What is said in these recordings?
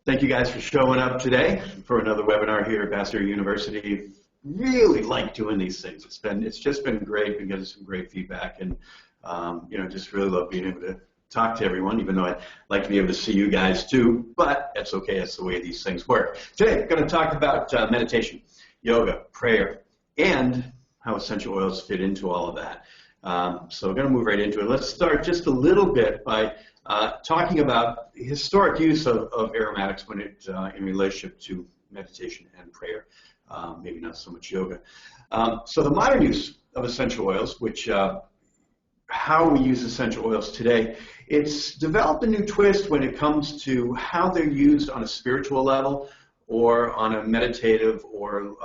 Thank you guys for showing up today for another webinar here at Vassar University. Really like doing these things. It's just been great. Been getting some great feedback, and just really love being able to talk to everyone. Even though I'd like to be able to see you guys too, but that's okay. That's the way these things work. Today, we're going to talk about meditation, yoga, prayer, and how essential oils fit into all of that. So we're going to move right into it. Let's start just a little bit by talking about the historic use of aromatics when in relationship to meditation and prayer, maybe not so much yoga. So the modern use of essential oils, which how we use essential oils today, it's developed a new twist when it comes to how they're used on a spiritual level or on a meditative or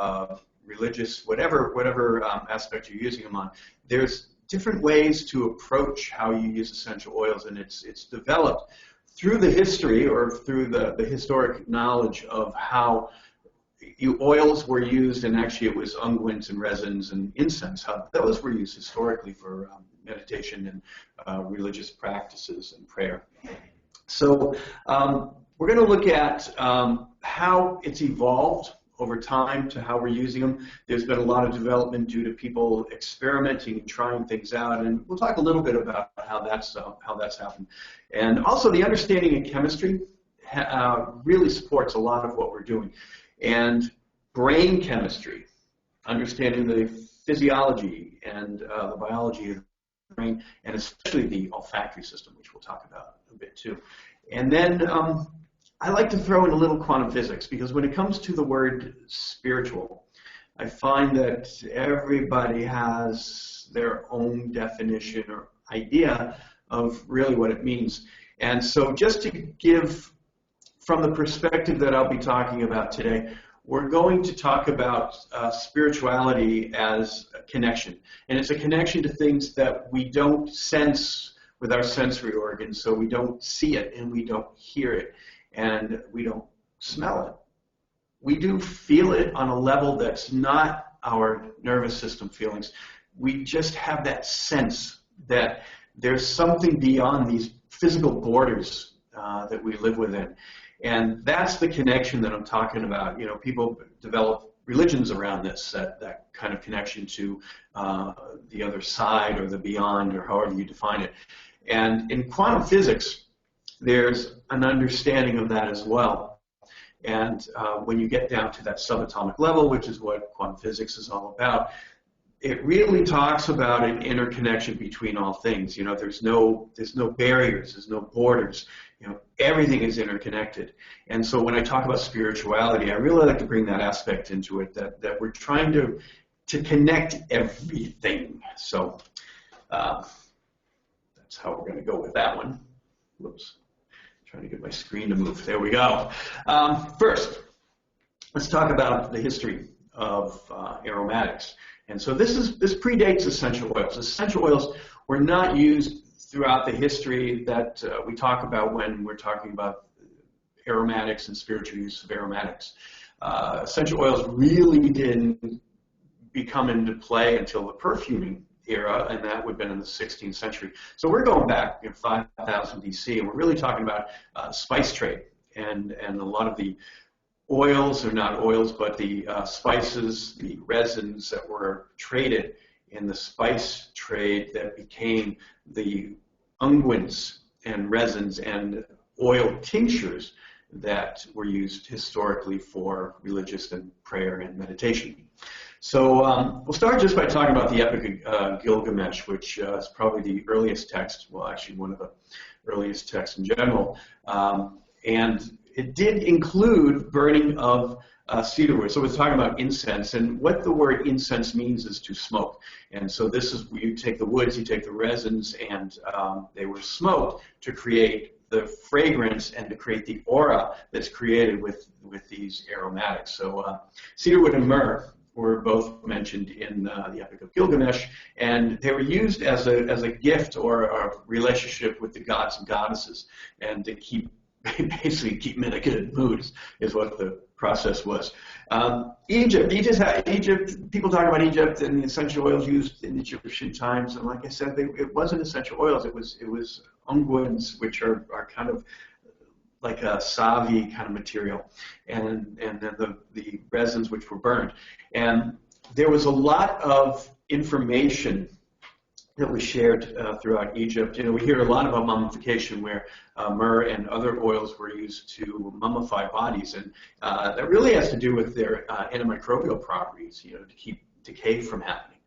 religious, whatever aspect you're using them on. There's different ways to approach how you use essential oils, and it's developed through the history or through the historic knowledge of how oils were used, and actually it was unguents and resins and incense, how those were used historically for meditation and religious practices and prayer. So we're going to look at how it's evolved over time to how we're using them. There's been a lot of development due to people experimenting and trying things out, and we'll talk a little bit about how that's happened. And also the understanding of chemistry really supports a lot of what we're doing. And brain chemistry, understanding the physiology and the biology of the brain, and especially the olfactory system, which we'll talk about a bit too. And then I like to throw in a little quantum physics, because when it comes to the word spiritual, I find that everybody has their own definition or idea of really what it means. And so just to give, from the perspective that I'll be talking about today, we're going to talk about spirituality as a connection. And it's a connection to things that we don't sense with our sensory organs, so we don't see it and we don't hear it. And we don't smell it. We do feel it on a level that's not our nervous system feelings. We just have that sense that there's something beyond these physical borders that we live within. And that's the connection that I'm talking about. You know, people develop religions around this, that kind of connection to the other side or the beyond, or however you define it. And in quantum physics, there's an understanding of that as well. And when you get down to that subatomic level, which is what quantum physics is all about, it really talks about an interconnection between all things. You know, there's no barriers, there's no borders. You know, everything is interconnected. And so when I talk about spirituality, I really like to bring that aspect into it, that we're trying to connect everything. So that's how we're going to go with that one. Whoops. Trying to get my screen to move. There we go. First, let's talk about the history of aromatics. And so this predates essential oils. Essential oils were not used throughout the history that we talk about when we're talking about aromatics and spiritual use of aromatics. Essential oils really didn't come into play until the perfuming era, and that would have been in the 16th century. So we're going back 5,000 BC, and we're really talking about spice trade, and a lot of the oils, or not oils, but the spices, the resins that were traded in the spice trade that became the unguents and resins and oil tinctures that were used historically for religious and prayer and meditation. So we'll start just by talking about the Epic of Gilgamesh, which is probably the earliest text, well, actually one of the earliest texts in general. And it did include burning of cedar wood. So we're talking about incense, and what the word incense means is to smoke. And so this is where you take the woods, you take the resins, and they were smoked to create the fragrance and to create the aura that's created with these aromatics. So cedarwood and myrrh were both mentioned in the Epic of Gilgamesh, and they were used as a gift or a relationship with the gods and goddesses, and to basically keep them in a good mood is what the process was. Egypt, people talk about Egypt and the essential oils used in Egyptian times, and like I said, it wasn't essential oils, it was unguents, which are kind of like a savvy kind of material, and then the resins which were burned. And there was a lot of information that was shared throughout Egypt. You know, we hear a lot about mummification where myrrh and other oils were used to mummify bodies, and that really has to do with their antimicrobial properties, you know, to keep decay from happening.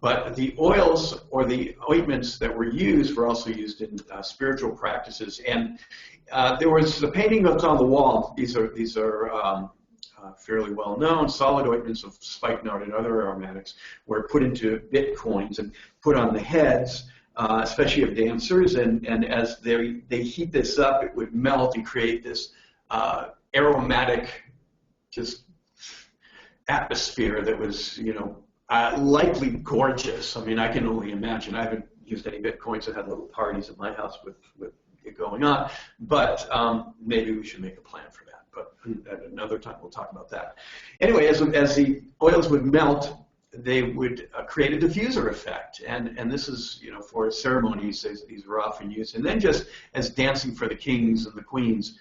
But the oils or the ointments that were used were also used in spiritual practices. And there was a painting that's on the wall. These are fairly well known. Solid ointments of spikenard and other aromatics were put into bitcoins and put on the heads, especially of dancers. And as they heat this up, it would melt and create this aromatic just atmosphere that was, you know, likely gorgeous. I mean, I can only imagine. I haven't used any bitcoins. I had little parties at my house with it going on, but maybe we should make a plan for that. But at another time, we'll talk about that. Anyway, as the oils would melt, they would create a diffuser effect, and this is, you know, for ceremonies. These were often used, and then just as dancing for the kings and the queens.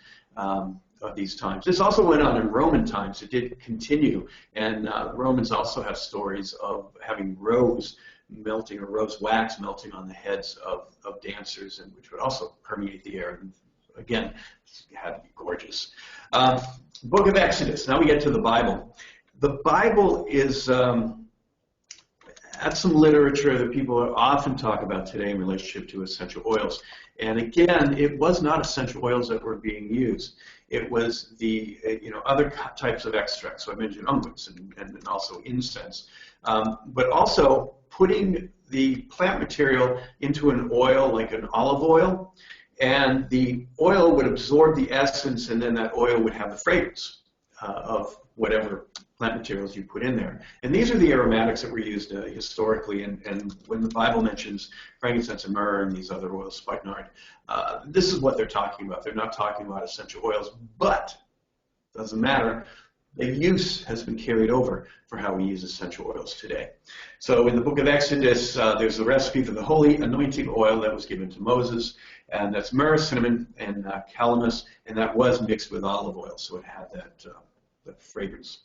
Of these times. This also went on in Roman times. It did continue, and Romans also have stories of having rose melting or rose wax melting on the heads of dancers, and which would also permeate the air. And again, it had to be gorgeous. Book of Exodus. Now we get to the Bible. The Bible is that's some literature that people often talk about today in relationship to essential oils. And again, it was not essential oils that were being used. It was the other types of extracts. So I mentioned unguents and also incense, but also putting the plant material into an oil like an olive oil, and the oil would absorb the essence, and then that oil would have the fragrance of whatever plant materials you put in there. And these are the aromatics that were used historically, and when the Bible mentions frankincense and myrrh and these other oils, spikenard, this is what they're talking about. They're not talking about essential oils, but it doesn't matter. The use has been carried over for how we use essential oils today. So in the book of Exodus, there's a recipe for the holy anointing oil that was given to Moses, and that's myrrh, cinnamon, and calamus, and that was mixed with olive oil, so it had that fragrance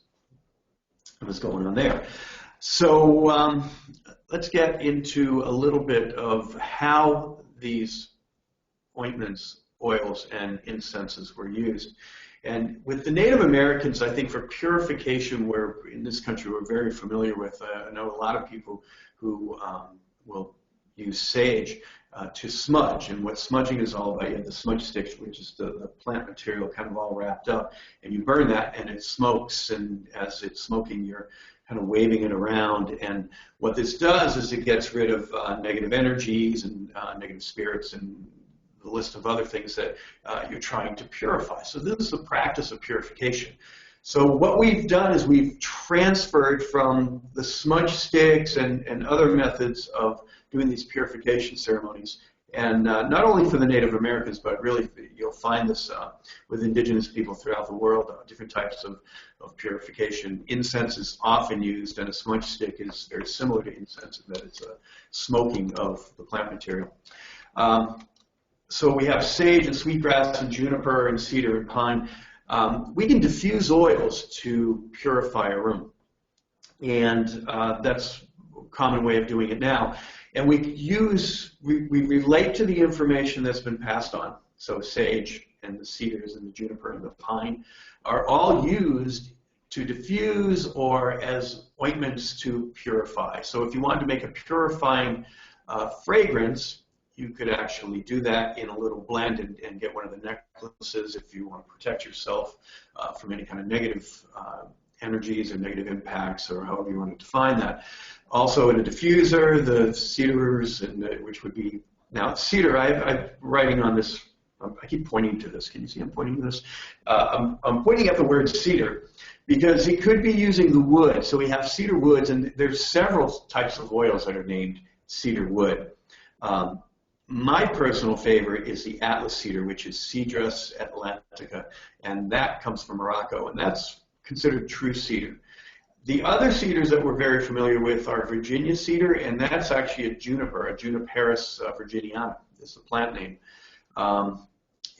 that was going on there. So let's get into a little bit of how these ointments, oils, and incenses were used. And with the Native Americans, I think for purification, we're in this country we're very familiar with. I know a lot of people who will use sage to smudge, and what smudging is all about. You have the smudge sticks, which is the plant material kind of all wrapped up, and you burn that, and it smokes, and as it's smoking, you're kind of waving it around, and what this does is it gets rid of negative energies and negative spirits and the list of other things that you're trying to purify. So this is the practice of purification. So what we've done is we've transferred from the smudge sticks and other methods of doing these purification ceremonies, and not only for the Native Americans, but really you'll find this with indigenous people throughout the world, different types of purification. Incense is often used, and a smudge stick is very similar to incense in that it's a smoking of the plant material. So we have sage and sweetgrass and juniper and cedar and pine. We can diffuse oils to purify a room, and that's a common way of doing it now. And we relate to the information that's been passed on. So sage and the cedars and the juniper and the pine are all used to diffuse or as ointments to purify. So if you wanted to make a purifying fragrance, you could actually do that in a little blend and get one of the necklaces if you want to protect yourself from any kind of negative energies or negative impacts, or however you want to define that. Also in a diffuser, the cedars, which would be, now cedar, I'm writing on this, I keep pointing to this. Can you see I'm pointing to this? I'm pointing at the word cedar because it could be using the wood. So we have cedar woods, and there's several types of oils that are named cedar wood. My personal favorite is the Atlas cedar, which is Cedrus atlantica, and that comes from Morocco, and that's considered true cedar. The other cedars that we're very familiar with are Virginia cedar, and that's actually a juniper, a Juniperus virginiana is the plant name.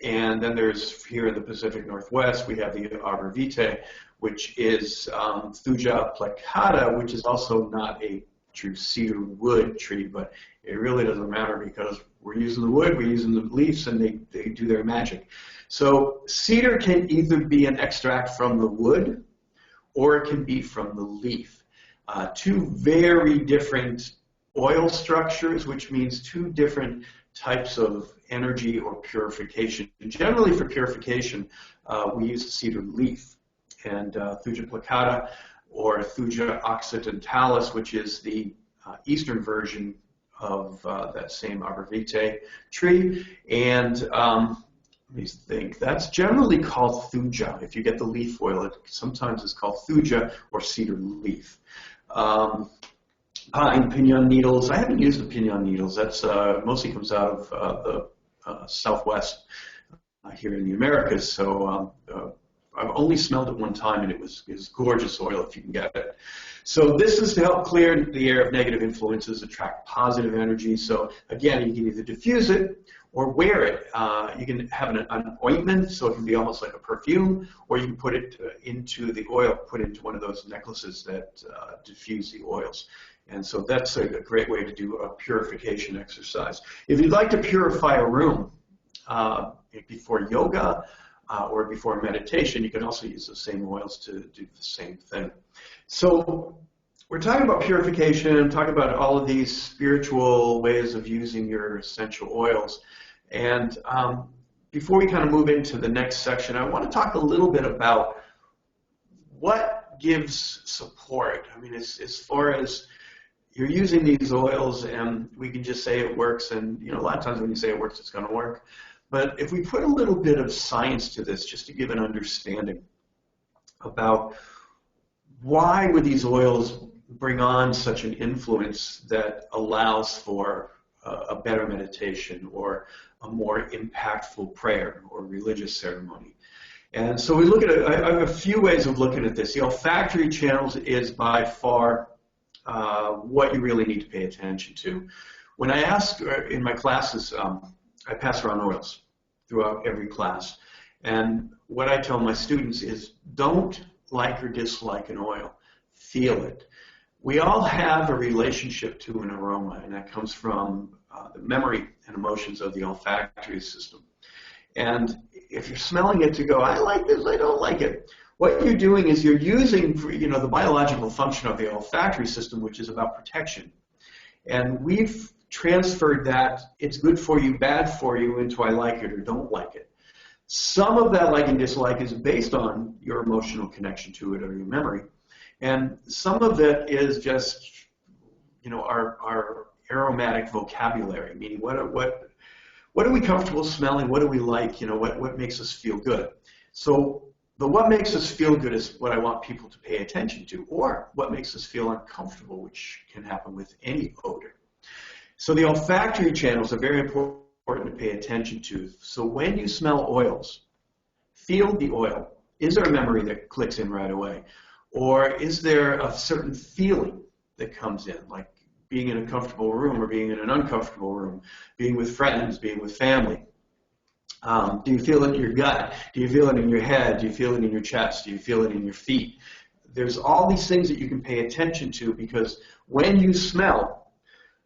And then there's, here in the Pacific Northwest, we have the arbor vitae, which is Thuja plicata, which is also not a true cedar wood tree, but it really doesn't matter because we're using the wood, we're using the leaves, and they do their magic. So cedar can either be an extract from the wood, or it can be from the leaf. Two very different oil structures, which means two different types of energy or purification. Generally for purification, we use the cedar leaf. And Thuja plicata or Thuja occidentalis, which is the eastern version of that same arbor vitae tree. And let me think, that's generally called Thuja. If you get the leaf oil, it sometimes is called Thuja or cedar leaf. Pine, pinon needles. I haven't used the pinon needles. That's mostly comes out of the Southwest here in the Americas. So I've only smelled it one time, and it was gorgeous oil if you can get it. So this is to help clear the air of negative influences, attract positive energy. So again, you can either diffuse it or wear it. You can have an ointment, so it can be almost like a perfume, or you can put it into the oil, put it into one of those necklaces that diffuse the oils. And so that's a great way to do a purification exercise. If you'd like to purify a room before yoga or before meditation, you can also use the same oils to do the same thing. So we're talking about purification, talking about all of these spiritual ways of using your essential oils. And before we kind of move into the next section, I want to talk a little bit about what gives support. I mean, as far as you're using these oils, and we can just say it works, and you know, a lot of times when you say it works, it's going to work. But if we put a little bit of science to this, just to give an understanding about why would these oils bring on such an influence that allows for a better meditation or a more impactful prayer or religious ceremony. And so we look at it, I have a few ways of looking at this. The olfactory channels is by far what you really need to pay attention to. When I ask in my classes, I pass around oils throughout every class. And what I tell my students is don't like or dislike an oil. Feel it. We all have a relationship to an aroma, and that comes from the memory and emotions of the olfactory system. And if you're smelling it to go, I like this, I don't like it, what you're doing is you're using, you know, the biological function of the olfactory system, which is about protection. And we've transferred that it's good for you, bad for you, into I like it or don't like it. Some of that like and dislike is based on your emotional connection to it or your memory. And some of it is just, you know, our aromatic vocabulary, meaning what are we comfortable smelling, what do we like, you know, what makes us feel good. So the what makes us feel good is what I want people to pay attention to, or what makes us feel uncomfortable, which can happen with any odor. So the olfactory channels are very important to pay attention to. So when you smell oils, feel the oil. Is there a memory that clicks in right away? Or is there a certain feeling that comes in, like being in a comfortable room or being in an uncomfortable room, being with friends, being with family? Do you feel it in your gut? Do you feel it in your head? Do you feel it in your chest? Do you feel it in your feet? There's all these things that you can pay attention to, because when you smell,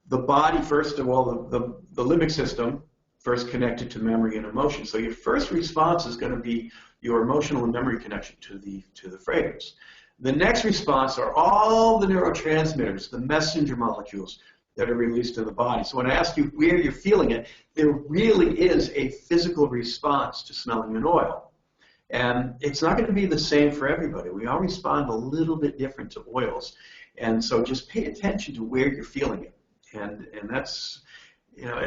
the body, first of all, the limbic system, first connected to memory and emotion. So your first response is going to be your emotional and memory connection to the fragrance. The next response are all the neurotransmitters, the messenger molecules that are released in the body. So when I ask you where you're feeling it, there really is a physical response to smelling an oil. And it's not going to be the same for everybody. We all respond a little bit different to oils. And so just pay attention to where you're feeling it. And that's, you know,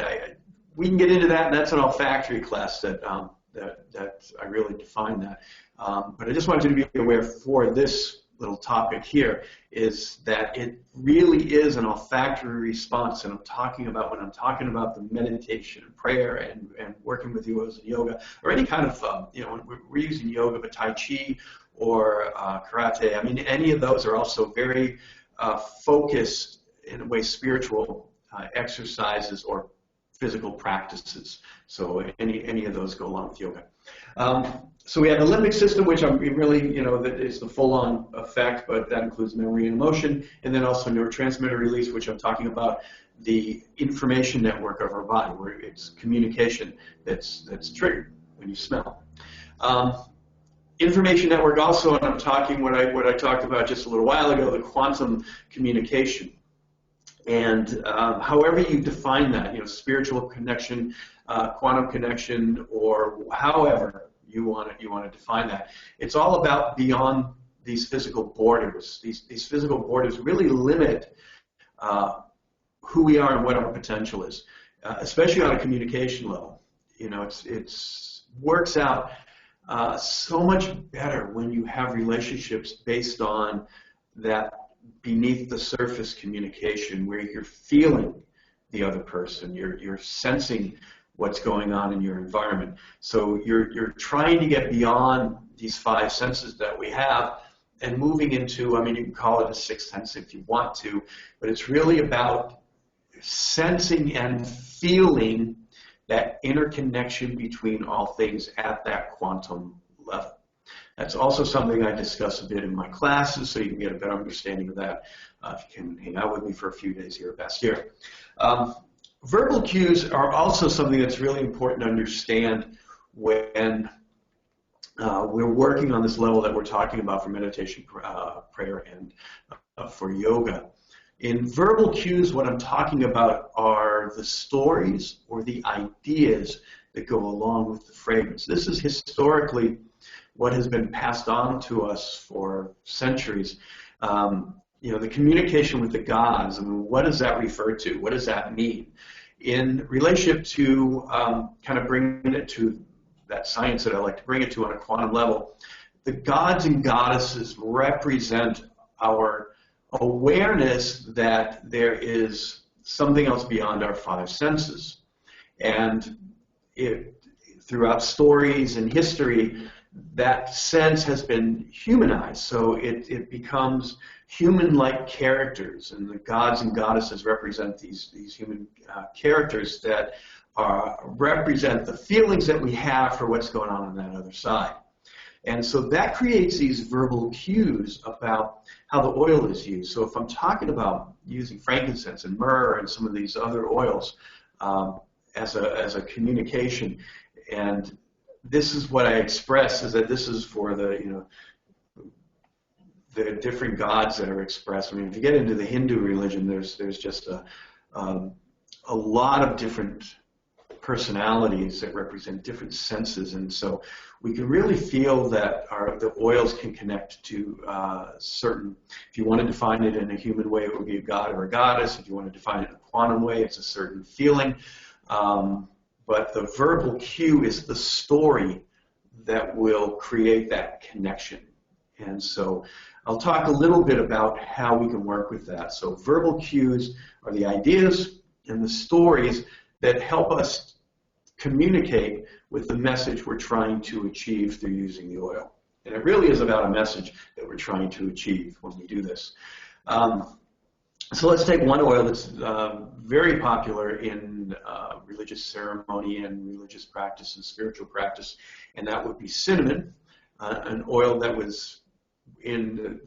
we can get into that, and that's an olfactory class that I really define that. But I just wanted you to be aware for this little topic here is that it really is an olfactory response. And I'm talking about, when I'm talking about the meditation and prayer and working with you as yoga, or any kind of, you know, we're using yoga, but Tai Chi or karate. I mean, any of those are also very focused, in a way, spiritual exercises or physical practices. So any of those go along with yoga. So we have the limbic system, which I'm really, that is the full-on effect, but that includes memory and emotion, and then also neurotransmitter release, which I'm talking about, the information network of our body, where it's communication that's triggered when you smell. Information network also, and I'm talking what I talked about just a little while ago, the quantum communication. And however you define that, spiritual connection, quantum connection, or however you want to define that, it's all about beyond these physical borders. These physical borders really limit who we are and what our potential is, especially on a communication level. It's works out so much better when you have relationships based on that beneath the surface communication, where you're feeling the other person, you're sensing what's going on in your environment. So you're trying to get beyond these five senses that we have and moving into, you can call it a sixth sense if you want to, but it's really about sensing and feeling that interconnection between all things at that quantum level. That's also something I discuss a bit in my classes, so you can get a better understanding of that if you can hang out with me for a few days here at Bastyr. Verbal cues are also something that's really important to understand when we're working on this level that we're talking about for meditation, prayer, and for yoga. In verbal cues, what I'm talking about are the stories or the ideas that go along with the fragrance. This is historically what has been passed on to us for centuries. The communication with the gods, what does that refer to? What does that mean? In relationship to kind of bringing it to that science that I like to bring it to on a quantum level, the gods and goddesses represent our awareness that there is something else beyond our five senses. And throughout stories and history, that sense has been humanized, so it becomes human-like characters, and the gods and goddesses represent these human characters that represent the feelings that we have for what's going on that other side. And so that creates these verbal cues about how the oil is used. So if I'm talking about using frankincense and myrrh and some of these other oils as a communication, and this is what I express, is that this is for the different gods that are expressed. If you get into the Hindu religion, there's just a lot of different personalities that represent different senses, and so we can really feel that the oils can connect to certain. If you want to define it in a human way, it would be a god or a goddess. If you want to define it in a quantum way, it's a certain feeling. But the verbal cue is the story that will create that connection. And so I'll talk a little bit about how we can work with that. So verbal cues are the ideas and the stories that help us communicate with the message we're trying to achieve through using the oil. And it really is about a message that we're trying to achieve when we do this. So let's take one oil that's very popular in religious ceremony and religious practice and spiritual practice, and that would be cinnamon, an oil that was in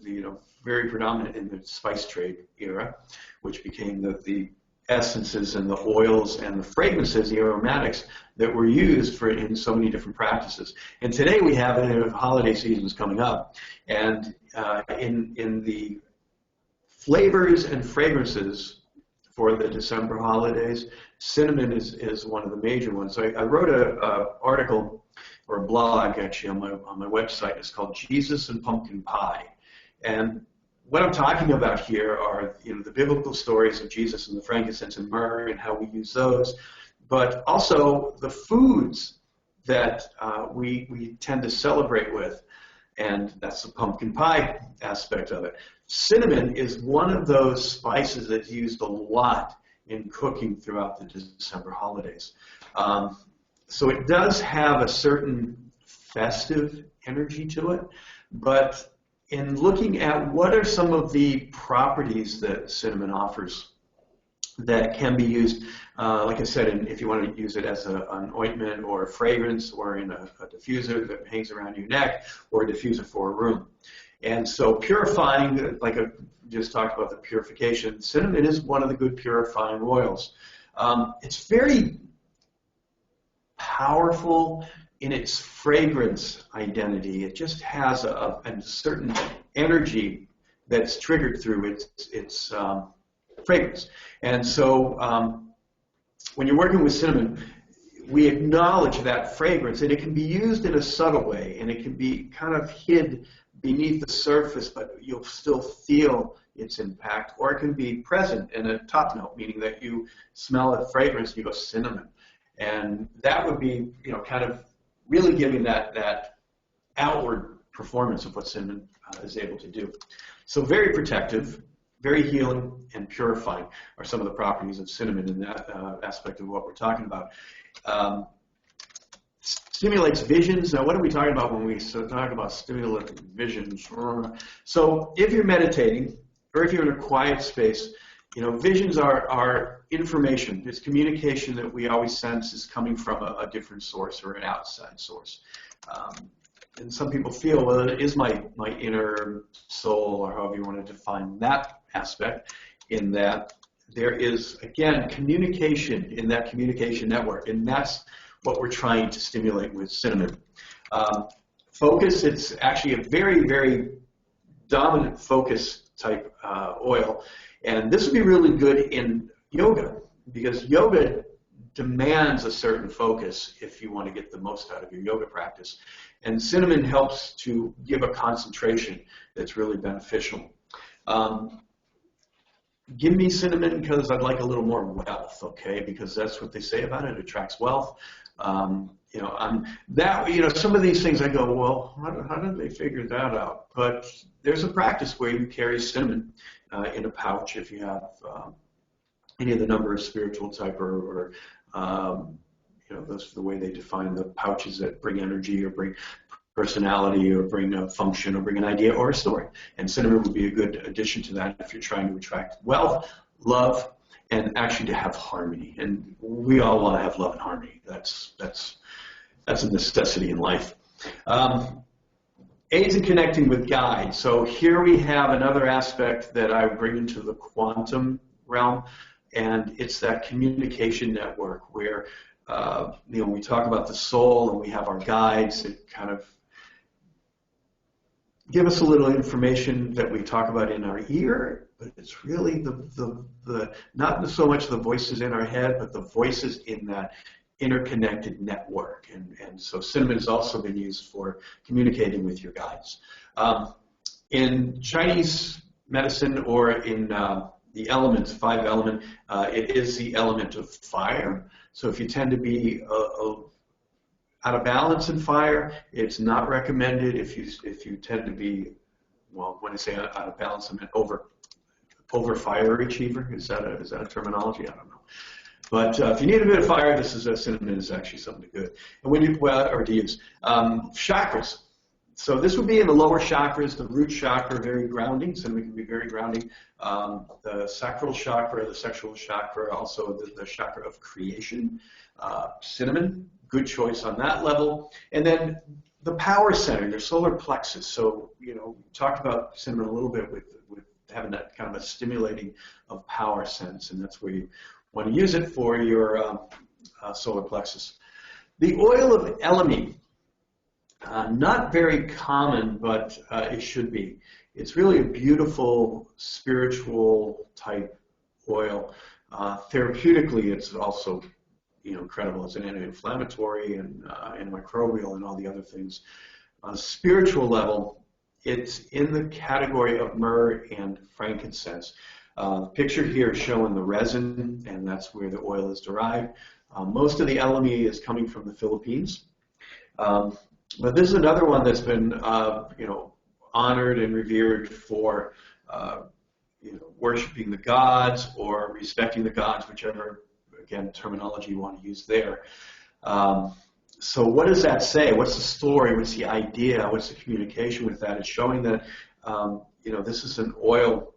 very predominant in the spice trade era, which became the essences and the oils and the fragrances, the aromatics that were used in so many different practices. And today we have it in holiday seasons coming up, and in the flavors and fragrances for the December holidays, cinnamon is one of the major ones. So I wrote an article, or a blog actually, on my website. It's called Jesus and Pumpkin Pie. And what I'm talking about here are the biblical stories of Jesus and the frankincense and myrrh and how we use those, but also the foods that we tend to celebrate with, and that's the pumpkin pie aspect of it. Cinnamon is one of those spices that's used a lot in cooking throughout the December holidays. So it does have a certain festive energy to it, but in looking at what are some of the properties that cinnamon offers, that can be used, like I said, if you want to use it as an ointment or a fragrance or in a diffuser that hangs around your neck or a diffuser for a room. And so purifying, like I just talked about the purification, cinnamon is one of the good purifying oils. It's very powerful in its fragrance identity. It just has a certain energy that's triggered through its fragrance. And so when you're working with cinnamon, we acknowledge that fragrance, and it can be used in a subtle way, and it can be kind of hid beneath the surface, but you'll still feel its impact, or it can be present in a top note, meaning that you smell a fragrance and you go cinnamon. And that would be, kind of really giving that outward performance of what cinnamon is able to do. So very protective, very healing, and purifying are some of the properties of cinnamon in that aspect of what we're talking about. Stimulates visions. Now, what are we talking about when we talk about stimulating visions? So if you're meditating, or if you're in a quiet space, visions are information. It's communication that we always sense is coming from a different source or an outside source. And some people feel, well, it is my inner soul, or however you want to define that aspect, in that there is, again, communication in that communication network, and that's what we're trying to stimulate with cinnamon. Focus, it's actually a very, very dominant focus type oil, and this would be really good in yoga, because yoga demands a certain focus if you want to get the most out of your yoga practice. And cinnamon helps to give a concentration that's really beneficial. Give me cinnamon because I'd like a little more wealth, okay? Because that's what they say about it. It attracts wealth. Some of these things I go, well, how did they figure that out? But there's a practice where you carry cinnamon in a pouch if you have any of the number of spiritual type or that's the way they define the pouches that bring energy or bring personality or bring a function or bring an idea or a story. And cinnamon would be a good addition to that if you're trying to attract wealth, love, and actually to have harmony. And we all want to have love and harmony. That's a necessity in life. Aids in connecting with guides. So here we have another aspect that I bring into the quantum realm, and it's that communication network where we talk about the soul and we have our guides that kind of give us a little information that we talk about in our ear, but it's really the not so much the voices in our head, but the voices in that interconnected network. And so cinnamon has also been used for communicating with your guides. In Chinese medicine, or in the elements, 5 element, it is the element of fire. So if you tend to be out of balance in fire, it's not recommended. If you tend to be, well, when I say out of balance, I mean over fire achiever. Is that a terminology? I don't know. But if you need a bit of fire, cinnamon is actually something good. And when you to use chakras. So this would be in the lower chakras, the root chakra, very grounding. Cinnamon can be very grounding. The sacral chakra, the sexual chakra, also the chakra of creation. Cinnamon, good choice on that level. And then the power center, your solar plexus. So, we talked about cinnamon a little bit with having that kind of a stimulating of power sense, and that's where you want to use it for your solar plexus. The oil of elemi. Not very common, but it should be. It's really a beautiful spiritual type oil. Therapeutically, it's also incredible. It's an anti-inflammatory and antimicrobial and all the other things. On a spiritual level, it's in the category of myrrh and frankincense. The picture here is showing the resin, and that's where the oil is derived. Most of the elemi is coming from the Philippines. But this is another one that's been, honored and revered for, worshiping the gods or respecting the gods, whichever, again, terminology you want to use there. So what does that say? What's the story? What's the idea? What's the communication with that? It's showing that, this is an oil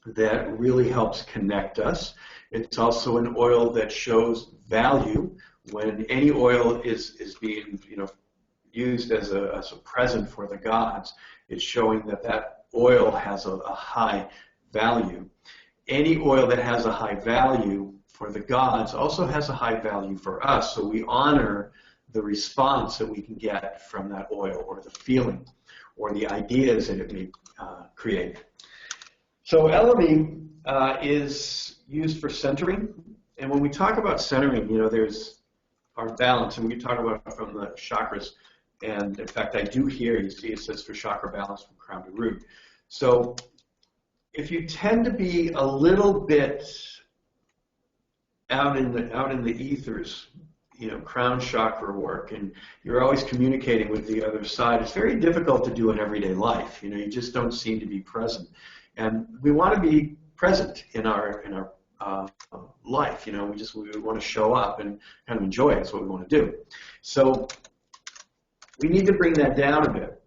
that really helps connect us. It's also an oil that shows value. When any oil is being, used as a present for the gods, it's showing that that oil has a high value. Any oil that has a high value for the gods also has a high value for us, so we honor the response that we can get from that oil, or the feeling, or the ideas that it may create. So elemi is used for centering, and when we talk about centering, there's our balance, and we can talk about it from the chakras. And in fact, I do here, you see it says for chakra balance from crown to root. So if you tend to be a little bit out in the ethers, crown chakra work, and you're always communicating with the other side, it's very difficult to do in everyday life. You just don't seem to be present. And we want to be present in our life. We want to show up and kind of enjoy it. That's what we want to do. So we need to bring that down a bit.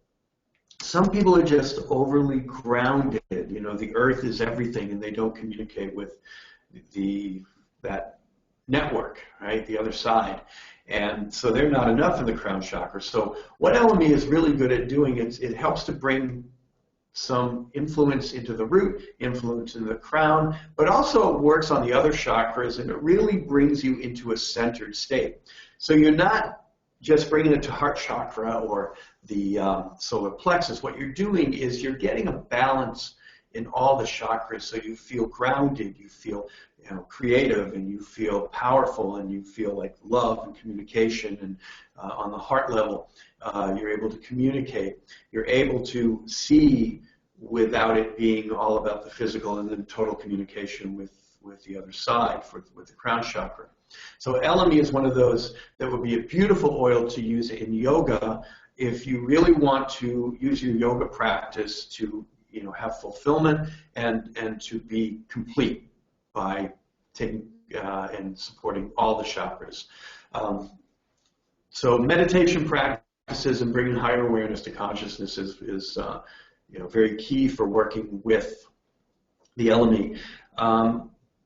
Some people are just overly grounded. The earth is everything, and they don't communicate with that network, right? The other side. And so they're not enough in the crown chakra. So what elemi is really good at doing is it helps to bring some influence into the root, influence into the crown, but also works on the other chakras, and it really brings you into a centered state. So you're not just bringing it to heart chakra or the solar plexus. What you're doing is you're getting a balance in all the chakras, so you feel grounded, you feel creative, and you feel powerful, and you feel like love and communication, and on the heart level, you're able to communicate. You're able to see without it being all about the physical, and then total communication with the other side with the crown chakra. So elemi is one of those that would be a beautiful oil to use in yoga if you really want to use your yoga practice to have fulfillment and to be complete by taking and supporting all the chakras. So meditation practices and bringing higher awareness to consciousness is very key for working with the elemi.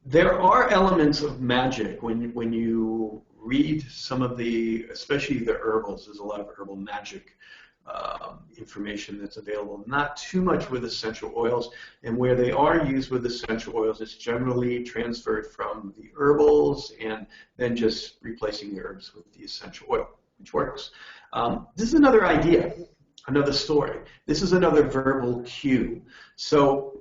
There are elements of magic when you read some of especially the herbals. There's a lot of herbal magic information that's available. Not too much with essential oils, and where they are used with essential oils, it's generally transferred from the herbals and then just replacing the herbs with the essential oil, which works. This is another idea, another story. This is another verbal cue. So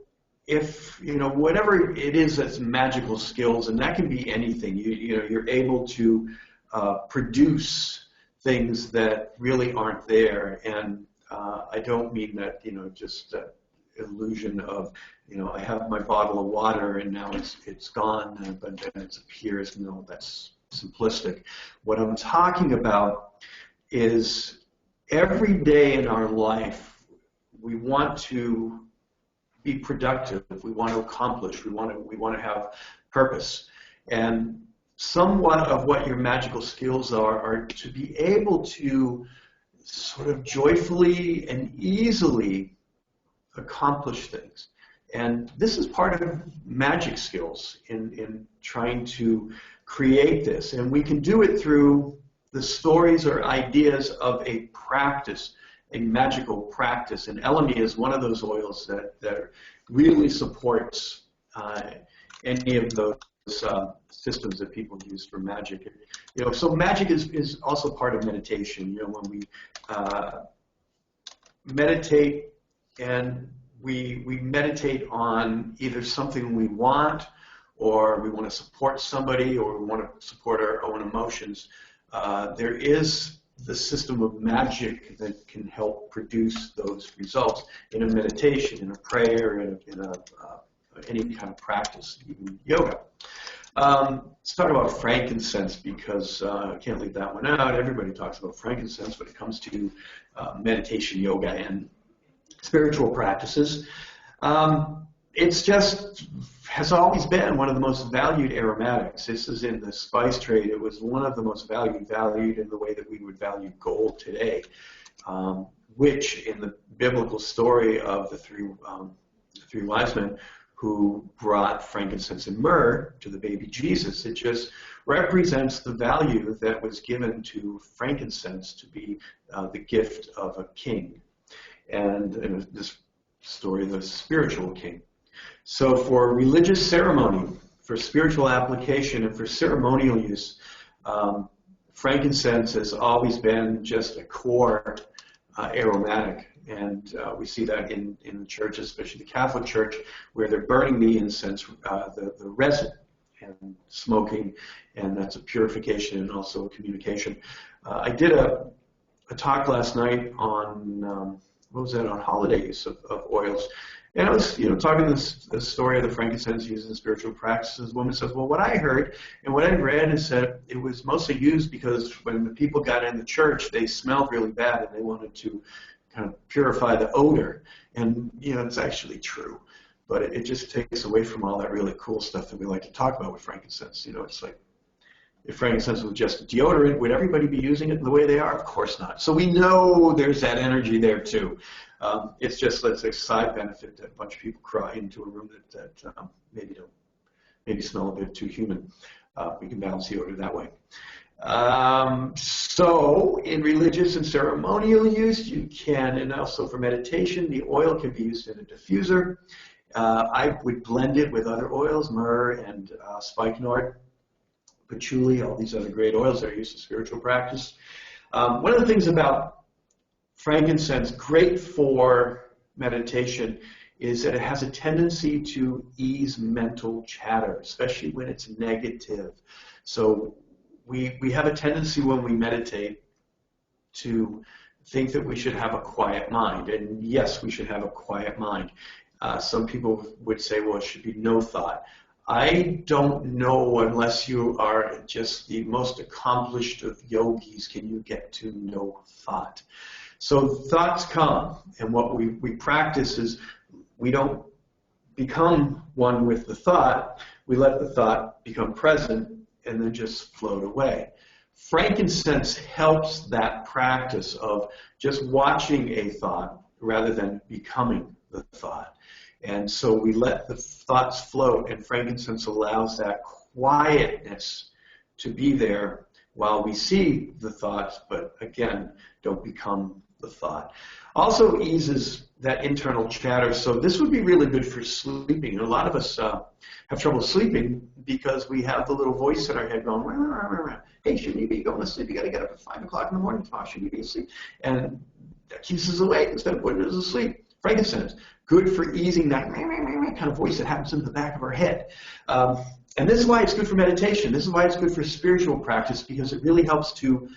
if whatever it is that's magical skills, and that can be anything, you're able to produce things that really aren't there, and I don't mean that just that illusion of I have my bottle of water and now it's gone, but then it appears. No, that's simplistic. What I'm talking about is every day in our life we want to be productive, we want to accomplish, we want to have purpose, and somewhat of what your magical skills are to be able to sort of joyfully and easily accomplish things. And this is part of magic skills in trying to create this, and we can do it through the stories or ideas of a practice, a magical practice, and elemi is one of those oils that really supports any of those systems that people use for magic. So magic is also part of meditation. When we meditate, and we meditate on either something we want, or we want to support somebody, or we want to support our own emotions, there is the system of magic that can help produce those results in a meditation, in a prayer, in any kind of practice, even yoga. Let's talk about frankincense, because I can't leave that one out. Everybody talks about frankincense when it comes to meditation, yoga, and spiritual practices. It's just has always been one of the most valued aromatics. This is in the spice trade. It was one of the most valued in the way that we would value gold today, which in the biblical story of the three wise men, who brought frankincense and myrrh to the baby Jesus. It just represents the value that was given to frankincense to be the gift of a king, and this story of the spiritual king. So for religious ceremony, for spiritual application, and for ceremonial use, frankincense has always been just a core aromatic. And we see that in the church, especially the Catholic Church, where they're burning the incense, the resin, and smoking, and that's a purification and also a communication. I did a talk last night on, what was that, on holiday use of oils. And I was, talking the story of the frankincense used in spiritual practices. The woman says, well, what I heard and what I read is that it was mostly used because when the people got in the church, they smelled really bad and they wanted to kind of purify the odor. And, it's actually true. But it just takes away from all that really cool stuff that we like to talk about with frankincense. It's like, if frankincense was just a deodorant, would everybody be using it the way they are? Of course not. So we know there's that energy there too. It's just, let's say, side benefit that a bunch of people cry into a room that maybe smell a bit too human. We can balance the odor that way. So in religious and ceremonial use, you can, and also for meditation, the oil can be used in a diffuser. I would blend it with other oils, myrrh and spikenard, patchouli, all these other great oils that are used in spiritual practice. One of the things about frankincense, great for meditation, is that it has a tendency to ease mental chatter, especially when it's negative. So we have a tendency when we meditate to think that we should have a quiet mind. And yes, we should have a quiet mind. Some people would say, well, it should be no thought. I don't know, unless you are just the most accomplished of yogis, can you get to no thought. So thoughts come, and what we practice is we don't become one with the thought. We let the thought become present and then just float away. Frankincense helps that practice of just watching a thought rather than becoming the thought. And so we let the thoughts float, and frankincense allows that quietness to be there while we see the thoughts, but again, don't become the thought. Also eases that internal chatter, so this would be really good for sleeping. And a lot of us have trouble sleeping because we have the little voice in our head going, rah, rah, rah, rah. Hey, shouldn't you be going to sleep? You got to get up at 5 o'clock in the morning tomorrow. Shouldn't you be asleep? And that keeps us awake instead of putting us asleep. Frankincense, good for easing that kind of voice that happens in the back of our head. And this is why it's good for meditation. This is why it's good for spiritual practice, because it really helps to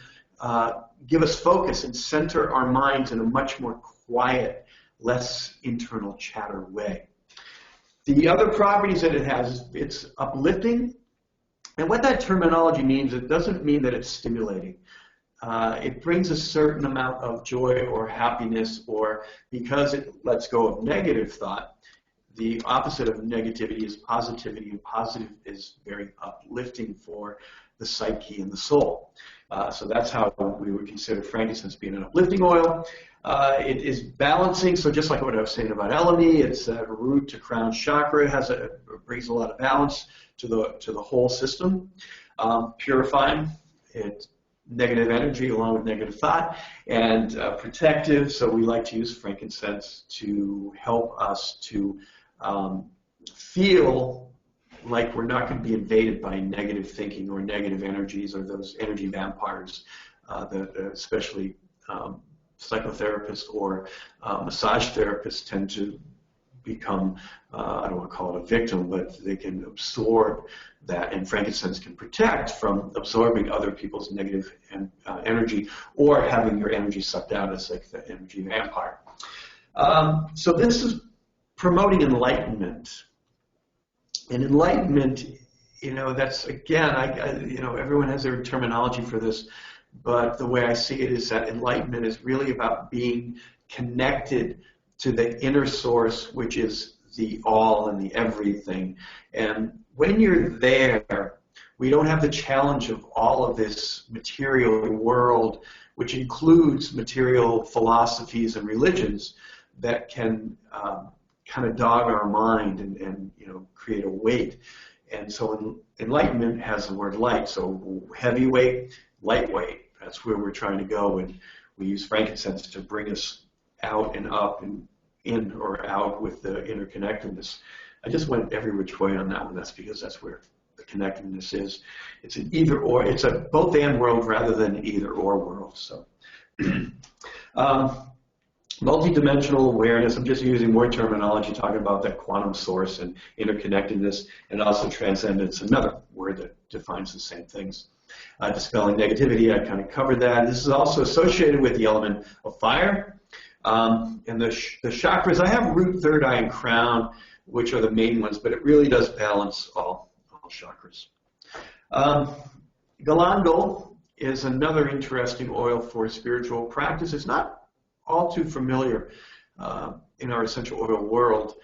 give us focus and center our minds in a much more quiet, less internal chatter way. The other properties that it has, it's uplifting. And what that terminology means, it doesn't mean that it's stimulating. It brings a certain amount of joy or happiness, or because it lets go of negative thought, the opposite of negativity is positivity, and positive is very uplifting for the psyche and the soul. So that's how we would consider frankincense being an uplifting oil. It is balancing, so just like what I was saying about elemi, it's a root to crown chakra. It brings a lot of balance to the whole system. Purifying, it negative energy along with negative thought, and protective. So we like to use frankincense to help us to feel like we're not going to be invaded by negative thinking or negative energies or those energy vampires that especially psychotherapists or massage therapists tend to become, I don't want to call it a victim, but they can absorb that, and frankincense can protect from absorbing other people's negative energy or having your energy sucked out as like the energy vampire. So this is promoting enlightenment. And enlightenment, that's, again, everyone has their terminology for this, but the way I see it is that enlightenment is really about being connected to the inner source, which is the all and the everything. And when you're there, we don't have the challenge of all of this material world, which includes material philosophies and religions that can kind of dog our mind and create a weight. And so enlightenment has the word light. So heavyweight, lightweight. That's where we're trying to go. And we use frankincense to bring us out and up and in or out with the interconnectedness. I just went every which way on that one. That's because that's where the connectedness is. It's an either or. It's a both and world rather than either or world. So multidimensional awareness. I'm just using more terminology, talking about that quantum source and interconnectedness, and also transcendence, another word that defines the same things. Dispelling negativity, I kind of covered that. This is also associated with the element of fire. And the chakras, I have root, third eye, and crown, which are the main ones, but it really does balance all chakras. Galangal is another interesting oil for spiritual practice. It's not all too familiar in our essential oil world,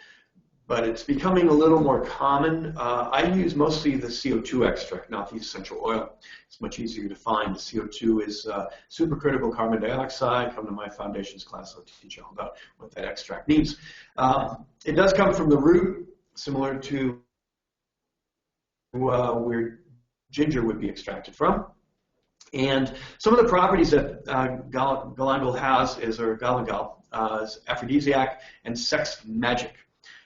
but it's becoming a little more common. I use mostly the CO2 extract, not the essential oil. It's much easier to find. The CO2 is supercritical carbon dioxide. Come to my foundations class, I'll teach you all about what that extract means. It does come from the root, similar to where ginger would be extracted from. And some of the properties that Galangal has is aphrodisiac and sex magic.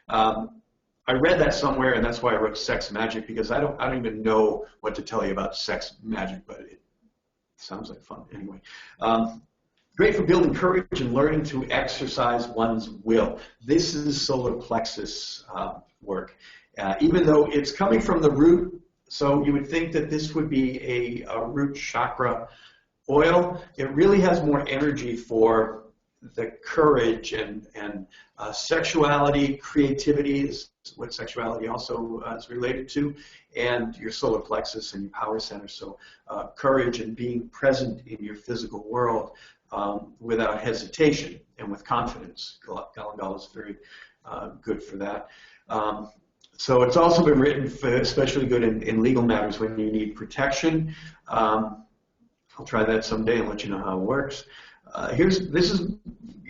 I read that somewhere, and that's why I wrote sex magic, because I don't even know what to tell you about sex magic, but it sounds like fun anyway. Great for building courage and learning to exercise one's will. This is solar plexus work. Even though it's coming from the root, so you would think that this would be a root chakra oil. It really has more energy for the courage and sexuality, creativity is what sexuality also is related to, and your solar plexus and your power center. So courage and being present in your physical world without hesitation and with confidence. Galangal is very good for that. So it's also been written for especially good in legal matters when you need protection. I'll try that someday and let you know how it works. This is,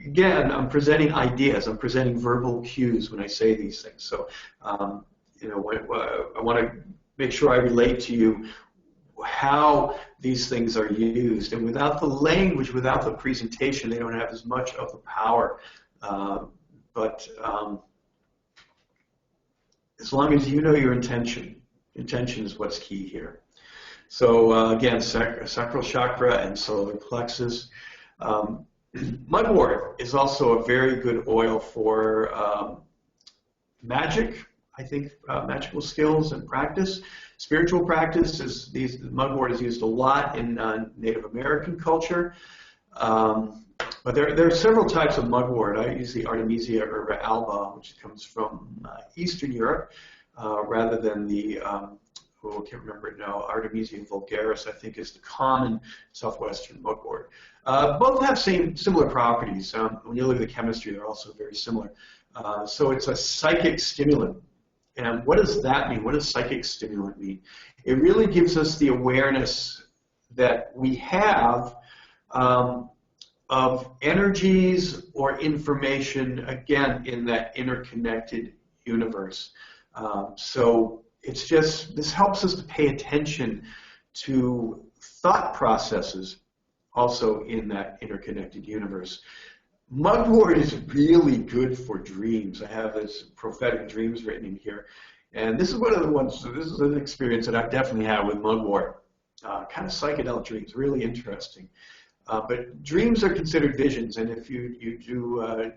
again, I'm presenting ideas. I'm presenting verbal cues when I say these things. So, I want to make sure I relate to you how these things are used. And without the language, without the presentation, they don't have as much of the power. But as long as you know your intention is what's key here. So again, sacral chakra and solar plexus. Mugwort is also a very good oil for magic, I think, magical skills and practice. Spiritual practice mugwort is used a lot in Native American culture. But there are several types of mugwort. I use the Artemisia urba alba, which comes from Eastern Europe, rather than the, I can't remember it now, Artemisia vulgaris, I think, is the common southwestern mugwort. Both have similar properties. When you look at the chemistry, they're also very similar. So it's a psychic stimulant. And what does that mean? What does psychic stimulant mean? It really gives us the awareness that we have of energies or information, again, in that interconnected universe. So it's just, this helps us to pay attention to thought processes also in that interconnected universe. Mugwort is really good for dreams. I have this prophetic dreams written in here. And this is one of the ones, so this is an experience that I've definitely had with mugwort. Kind of psychedelic dreams, really interesting. But dreams are considered visions, and if you do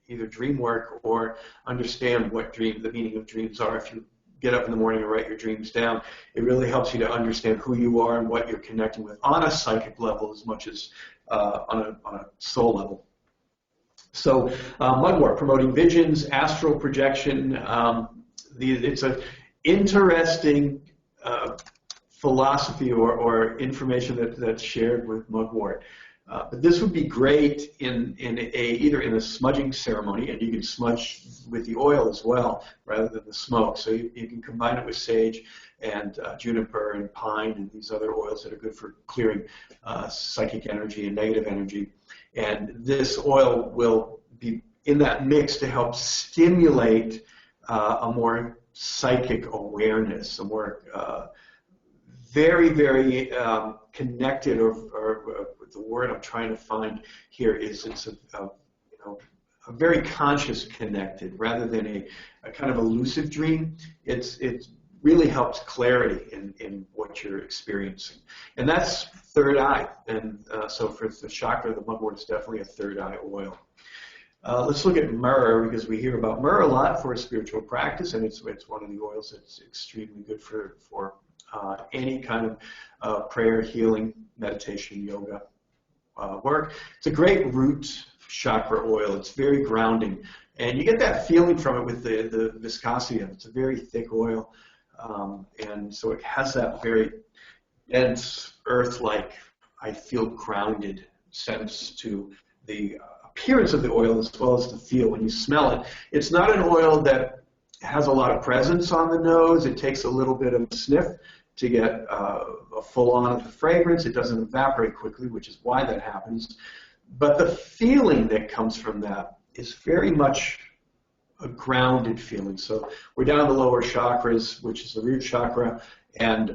either dream work or understand what the meaning of dreams are, if you get up in the morning and write your dreams down, it really helps you to understand who you are and what you're connecting with on a psychic level as much as on a soul level. So mugwort, promoting visions, astral projection. It's an interesting philosophy or information that's shared with mugwort. But this would be great either in a smudging ceremony, and you can smudge with the oil as well rather than the smoke. So you can combine it with sage and juniper and pine and these other oils that are good for clearing psychic energy and negative energy. And this oil will be in that mix to help stimulate a more psychic awareness, a more very, very connected, or the word I'm trying to find here is it's a very conscious connected rather than a kind of a lucid dream. It really helps clarity in what you're experiencing. And that's third eye. And so for the chakra, the mugwort is definitely a third eye oil. Let's look at myrrh, because we hear about myrrh a lot for a spiritual practice, and it's one of the oils that's extremely good for any kind of prayer, healing, meditation, yoga work. It's a great root chakra oil. It's very grounding, and you get that feeling from it with the viscosity of it. It's a very thick oil, and so it has that very dense, earth-like, I feel grounded sense to the appearance of the oil as well as the feel when you smell it. It's not an oil that has a lot of presence on the nose. It takes a little bit of sniff to get a full-on fragrance. It doesn't evaporate quickly, which is why that happens. But the feeling that comes from that is very much a grounded feeling. So we're down the lower chakras, which is the root chakra, and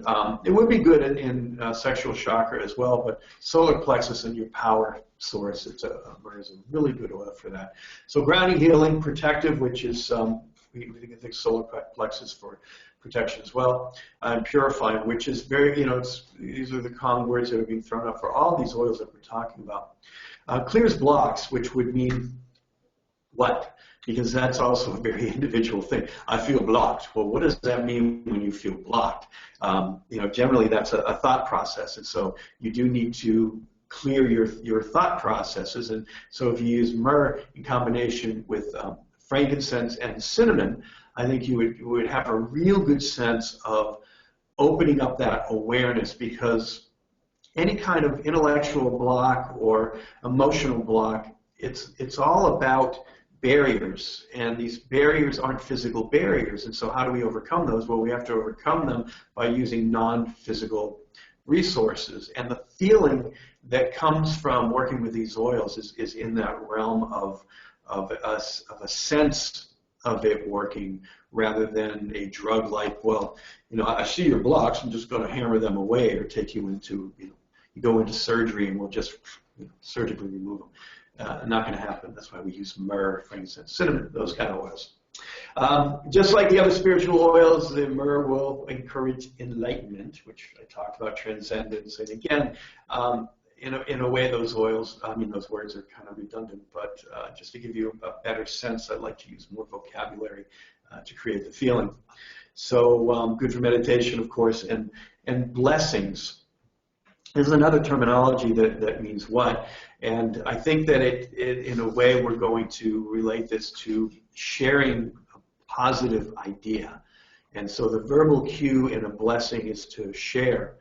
it would be good in sexual chakra as well, but solar plexus and your power source, myrrh is a really good oil for that. So grounding, healing, protective, which is, we think solar plexus for protection as well, and purifying, which is very, these are the common words that are being thrown up for all these oils that we're talking about. Clears blocks, which would mean what? Because that's also a very individual thing. I feel blocked. Well, what does that mean when you feel blocked? Generally that's a thought process, and so you do need to clear your thought processes. And so if you use myrrh in combination with frankincense and cinnamon, I think you would have a real good sense of opening up that awareness, because any kind of intellectual block or emotional block, it's all about barriers, and these barriers aren't physical barriers. And so how do we overcome those? Well, we have to overcome them by using non-physical resources. And the feeling that comes from working with these oils is in that realm of a sense of it working, rather than a drug-like, well, I see your blocks, I'm just going to hammer them away, or take you into, you go into surgery and we'll just surgically remove them. Not going to happen. That's why we use myrrh, frankincense, cinnamon, those kind of oils. Just like the other spiritual oils, the myrrh will encourage enlightenment, which I talked about, transcendence. And again, in a way, those words are kind of redundant, but just to give you a better sense, I'd like to use more vocabulary to create the feeling. So good for meditation, of course, and blessings. There's another terminology that means what, and I think that in a way, we're going to relate this to sharing a positive idea. And so the verbal cue in a blessing is to share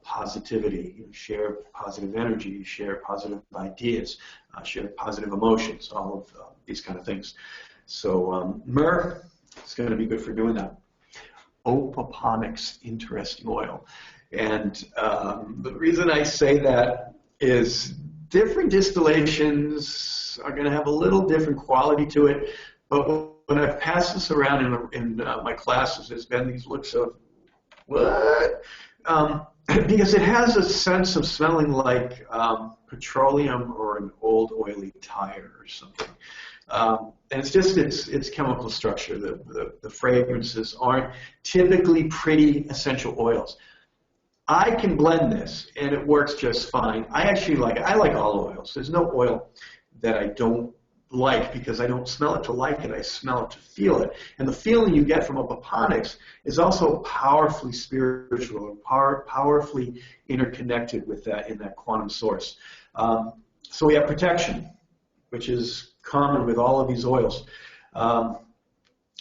positivity, share positive energy, share positive ideas, share positive emotions, all of these kind of things. So myrrh is going to be good for doing that. Opoponax, interesting oil. And the reason I say that is different distillations are going to have a little different quality to it, but when I've passed this around in my classes, there's been these looks of, what? Because it has a sense of smelling like petroleum or an old oily tire or something. And it's just its chemical structure. The fragrances aren't typically pretty essential oils. I can blend this, and it works just fine. I actually like it. I like all oils. There's no oil that I don't like, because I don't smell it to like it. I smell it to feel it. And the feeling you get from Opoponax is also powerfully spiritual and powerfully interconnected with that in that quantum source. So we have protection, which is common with all of these oils.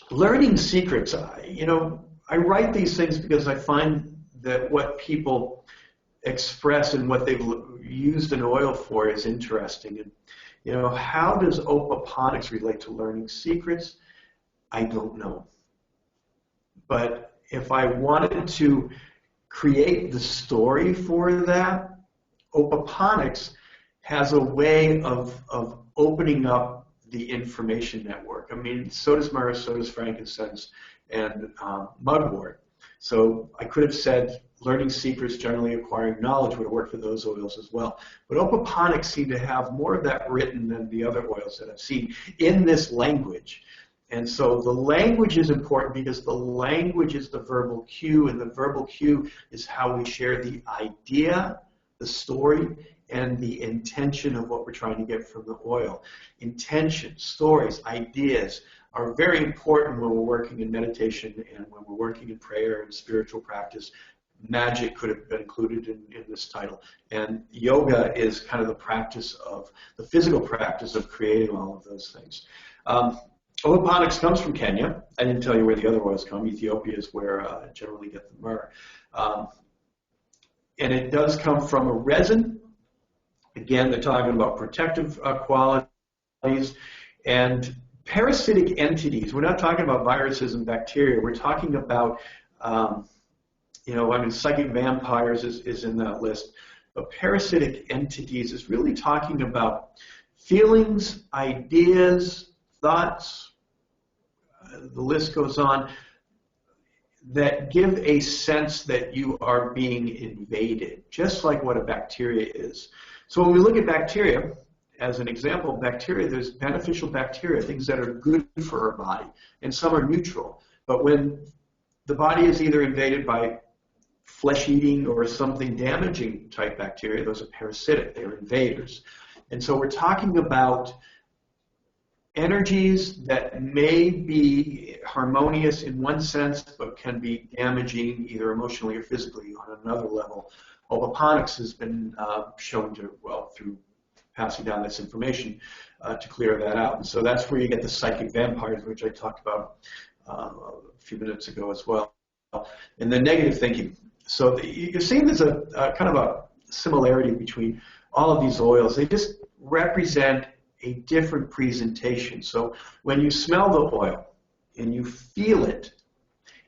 Learning secrets. I write these things because I find that what people express and what they've used an oil for is interesting. And how does Opoponax relate to learning secrets? I don't know. But if I wanted to create the story for that, Opoponax has a way of opening up the information network. I mean, so does myrrh, so does frankincense, and mugwort. So I could have said learning secrets, generally acquiring knowledge would work for those oils as well. But Opoponax seem to have more of that written than the other oils that I've seen in this language. And so the language is important because the language is the verbal cue, and the verbal cue is how we share the idea, the story, and the intention of what we're trying to get from the oil. Intention, stories, ideas are very important when we're working in meditation and when we're working in prayer and spiritual practice. Magic could have been included in this title. And yoga is kind of the practice of, the physical practice of creating all of those things. Opoponax comes from Kenya. I didn't tell you where the other oils come. Ethiopia is where I generally get the myrrh. And it does come from a resin. Again, they're talking about protective qualities and parasitic entities. We're not talking about viruses and bacteria. We're talking about, you know, I mean, psychic vampires is in that list. But parasitic entities is really talking about feelings, ideas, thoughts, the list goes on, that give a sense that you are being invaded, just like what a bacteria is. So when we look at bacteria, as an example of bacteria, there's beneficial bacteria, things that are good for our body, and some are neutral. But when the body is either invaded by flesh-eating or something damaging type bacteria, those are parasitic, they're invaders. And so we're talking about energies that may be harmonious in one sense, but can be damaging either emotionally or physically on another level. Opoponax has been shown to, well, through passing down this information, to clear that out. And so that's where you get the psychic vampires, which I talked about a few minutes ago as well. And the negative thinking. So you're seeing there's a kind of a similarity between all of these oils. They just represent a different presentation. So when you smell the oil and you feel it,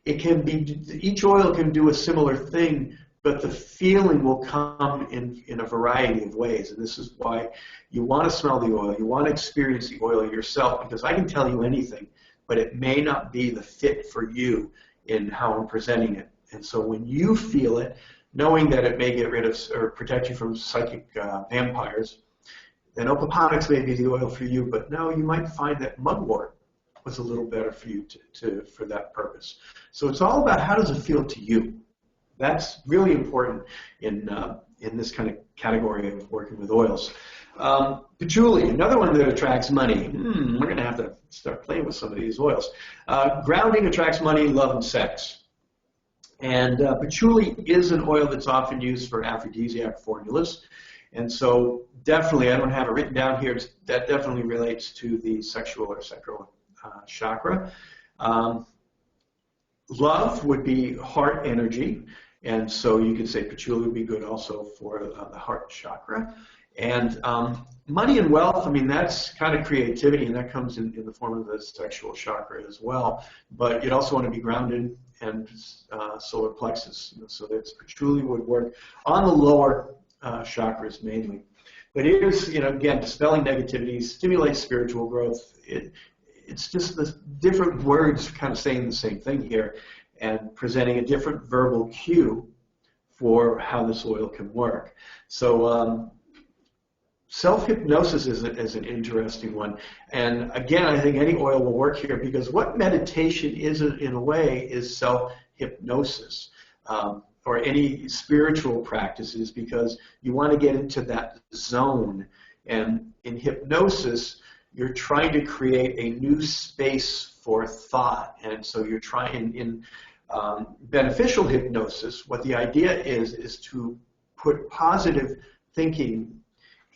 it can be, each oil can do a similar thing, but the feeling will come in a variety of ways. And this is why you want to smell the oil, you want to experience the oil yourself, because I can tell you anything, but it may not be the fit for you in how I'm presenting it. And so when you feel it, knowing that it may get rid of or protect you from psychic vampires, then Opoponax may be the oil for you, but no, you might find that Mugwort was a little better for you for that purpose. So it's all about how does it feel to you. That's really important in this kind of category of working with oils. Patchouli, another one that attracts money. We're going to have to start playing with some of these oils. Grounding attracts money, love, and sex. And patchouli is an oil that's often used for aphrodisiac formulas. And so definitely, I don't have it written down here, that definitely relates to the sexual or sacral chakra. Love would be heart energy, and so you could say patchouli would be good also for the heart chakra. And money and wealth, I mean, that's kind of creativity, and that comes in the form of the sexual chakra as well. But you'd also want to be grounded and solar plexus. You know, so that's patchouli would work on the lower chakras mainly. But it is, you know, again, dispelling negativity, stimulates spiritual growth. It's just the different words kind of saying the same thing here and presenting a different verbal cue for how this oil can work. So self-hypnosis is an interesting one. And again, I think any oil will work here because what meditation is, in a way, is self-hypnosis. Or any spiritual practices, because you want to get into that zone. And in hypnosis, you're trying to create a new space for thought. And so you're trying, in beneficial hypnosis, what the idea is to put positive thinking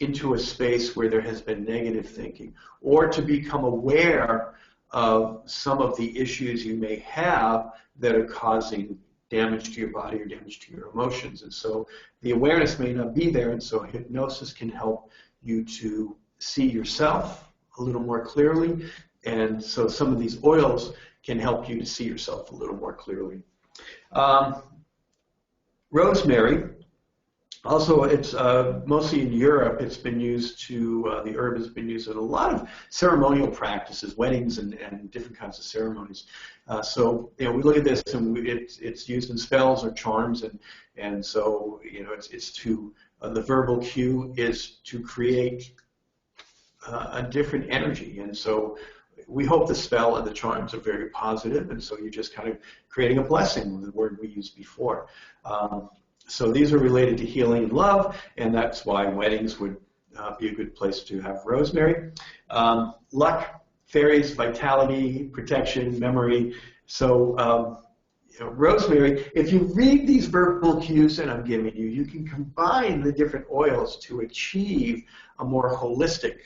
into a space where there has been negative thinking, or to become aware of some of the issues you may have that are causing damage to your body or damage to your emotions. And so the awareness may not be there, and so hypnosis can help you to see yourself a little more clearly, and so some of these oils can help you to see yourself a little more clearly. Rosemary Also, it's mostly in Europe. It's been used to, the herb has been used in a lot of ceremonial practices, weddings and different kinds of ceremonies. So, we look at this and it's used in spells or charms, and so, it's to, the verbal cue is to create a different energy. And so we hope the spell and the charms are very positive, and so you're just kind of creating a blessing, the word we used before. So these are related to healing and love, and that's why weddings would be a good place to have rosemary. Luck, fairies, vitality, protection, memory. So rosemary, if you read these verbal cues that I'm giving you, you can combine the different oils to achieve a more holistic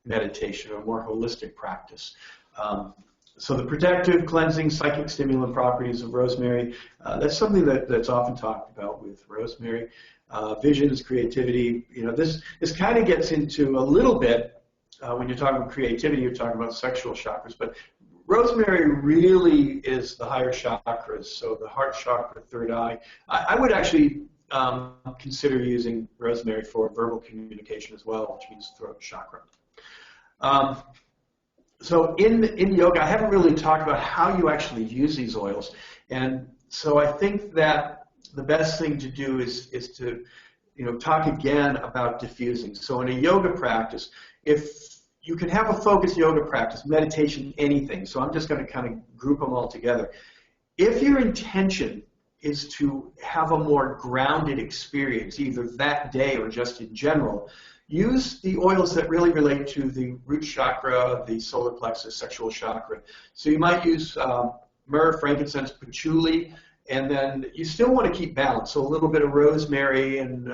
meditation, or more holistic practice. So the protective, cleansing, psychic stimulant properties of rosemary, that's something that's often talked about with rosemary. Visions, creativity, this kind of gets into a little bit, when you're talking about creativity, you're talking about sexual chakras, but rosemary really is the higher chakras, so the heart chakra, third eye. I would actually consider using rosemary for verbal communication as well, which means throat chakra. So in yoga, I haven't really talked about how you actually use these oils, and so I think that the best thing to do is to talk again about diffusing. So in a yoga practice, if you can have a focused yoga practice, meditation, anything. So I'm just going to kind of group them all together. If your intention is to have a more grounded experience, either that day or just in general, use the oils that really relate to the root chakra, the solar plexus, sexual chakra. So you might use myrrh, frankincense, patchouli, and then you still want to keep balance. So a little bit of rosemary and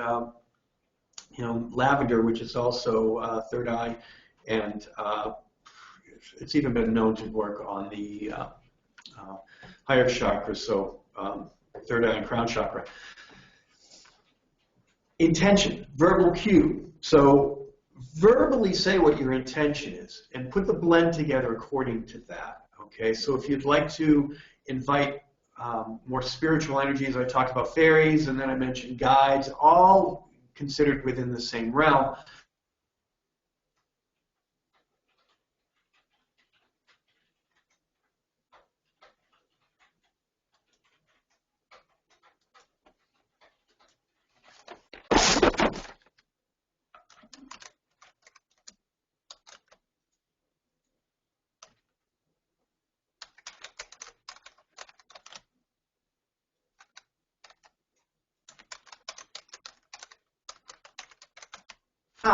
lavender, which is also third eye, and it's even been known to work on the higher chakras, so third eye and crown chakra. Intention, verbal cue. So verbally say what your intention is and put the blend together according to that. Okay, so if you'd like to invite more spiritual energies, I talked about fairies, and then I mentioned guides, all considered within the same realm.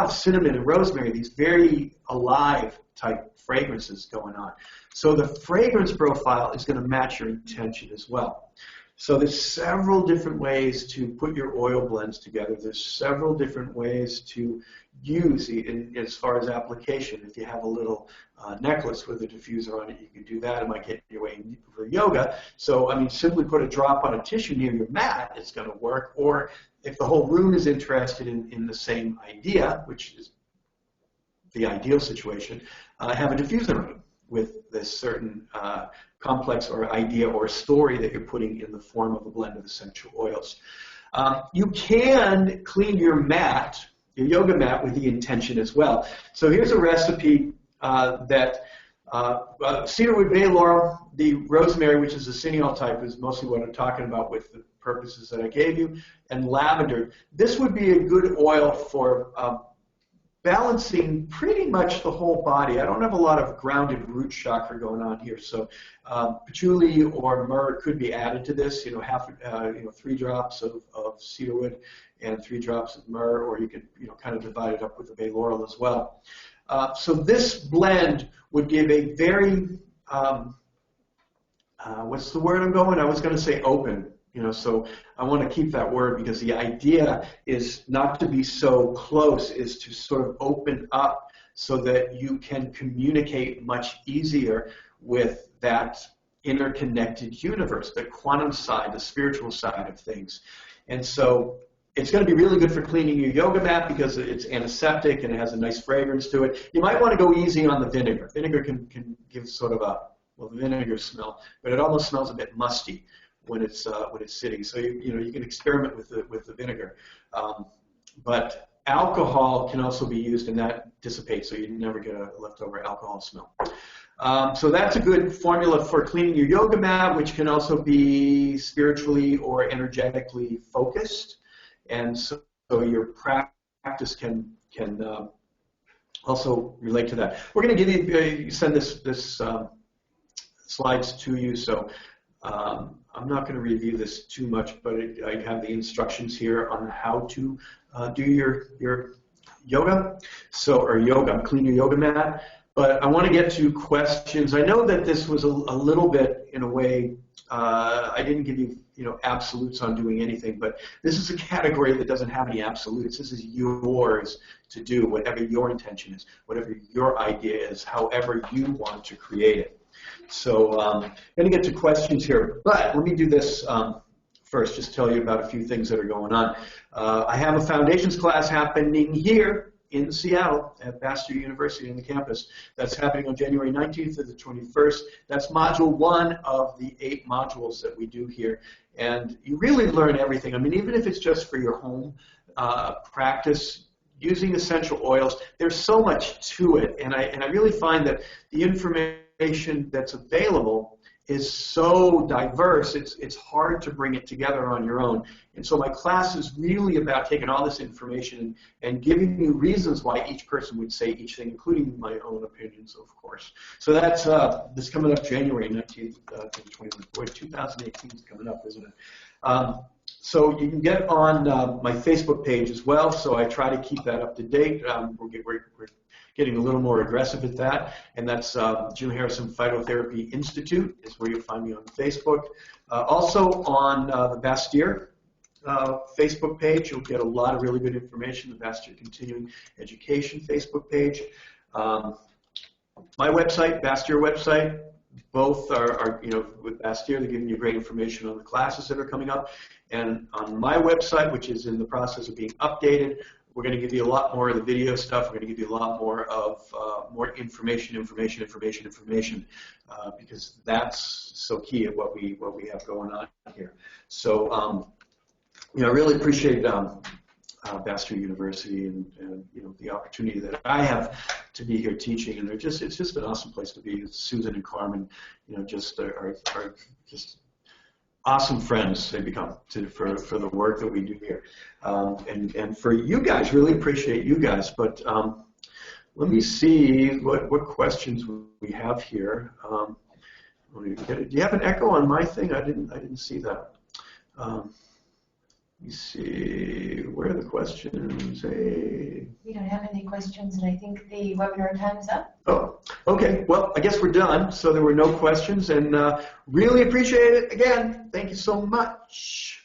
Cinnamon and rosemary, these very alive type fragrances going on. So the fragrance profile is going to match your intention as well. So there's several different ways to put your oil blends together. There's several different ways to use as far as application. If you have a little necklace with a diffuser on it, you can do that. It might get your way for yoga. So, I mean, simply put a drop on a tissue near your mat, it's going to work. Or if the whole room is interested in the same idea, which is the ideal situation, have a diffuser on it with this certain complex or idea or story that you're putting in the form of a blend of essential oils. You can clean your mat, your yoga mat, with the intention as well. So here's a recipe that cedarwood, bay laurel, the rosemary, which is the cineol type, is mostly what I'm talking about with the purposes that I gave you, and lavender. This would be a good oil for balancing pretty much the whole body. I don't have a lot of grounded root chakra going on here, so patchouli or myrrh could be added to this. 3 drops of cedarwood and 3 drops of myrrh, or you could kind of divide it up with the bay laurel as well. So this blend would give a very what's the word I'm going? I was going to say open. So I want to keep that word because the idea is not to be so close, is to sort of open up so that you can communicate much easier with that interconnected universe, the quantum side, the spiritual side of things. And so it's going to be really good for cleaning your yoga mat because it's antiseptic and it has a nice fragrance to it. You might want to go easy on the vinegar. Vinegar can give sort of a vinegar smell, but it almost smells a bit musty. when it's sitting. So you can experiment with the vinegar, but alcohol can also be used, and that dissipates, so you never get a leftover alcohol smell. So that's a good formula for cleaning your yoga mat, which can also be spiritually or energetically focused, and so your practice can also relate to that. We're going to give you send this slides to you, so I'm not going to review this too much, but I have the instructions here on how to do your yoga, clean your yoga mat. But I want to get to questions. I know that this was a little bit, in a way, I didn't give you, absolutes on doing anything, but this is a category that doesn't have any absolutes. This is yours to do, whatever your intention is, whatever your idea is, however you want to create it. So I'm going to get to questions here, but let me do this first, just tell you about a few things that are going on. I have a foundations class happening here in Seattle at Vassar University on the campus. That's happening on January 19th to the 21st. That's module 1 of the 8 modules that we do here. And you really learn everything. I mean, even if it's just for your home practice, using essential oils, there's so much to it. And I really find that the information that's available is so diverse, it's hard to bring it together on your own. And so my class is really about taking all this information and giving you reasons why each person would say each thing, including my own opinions, of course. So that's this coming up January 19th to the 21st. Boy, 2018 is coming up, isn't it? So you can get on my Facebook page as well, so I try to keep that up to date. We're getting a little more aggressive at that, and that's Jim Harrison Phytotherapy Institute is where you'll find me on Facebook. Also on the Bastyr Facebook page, you'll get a lot of really good information, the Bastyr Continuing Education Facebook page. My website, Bastyr website, both are with Bastyr, they're giving you great information on the classes that are coming up. And on my website, which is in the process of being updated, we're going to give you a lot more of the video stuff. We're going to give you a lot more of more information, because that's so key of what we have going on here. So I really appreciate Vassar University and the opportunity that I have to be here teaching, and it's just an awesome place to be. Susan and Carmen, are just awesome friends they become for the work that we do here, and for you guys, really appreciate you guys. But let me see what questions we have here. Do you have an echo on my thing? I didn't see that. Let me see, where are the questions? Hey. We don't have any questions, and I think the webinar time's up. Oh, okay. Well, I guess we're done. So there were no questions, and really appreciate it. Again, thank you so much.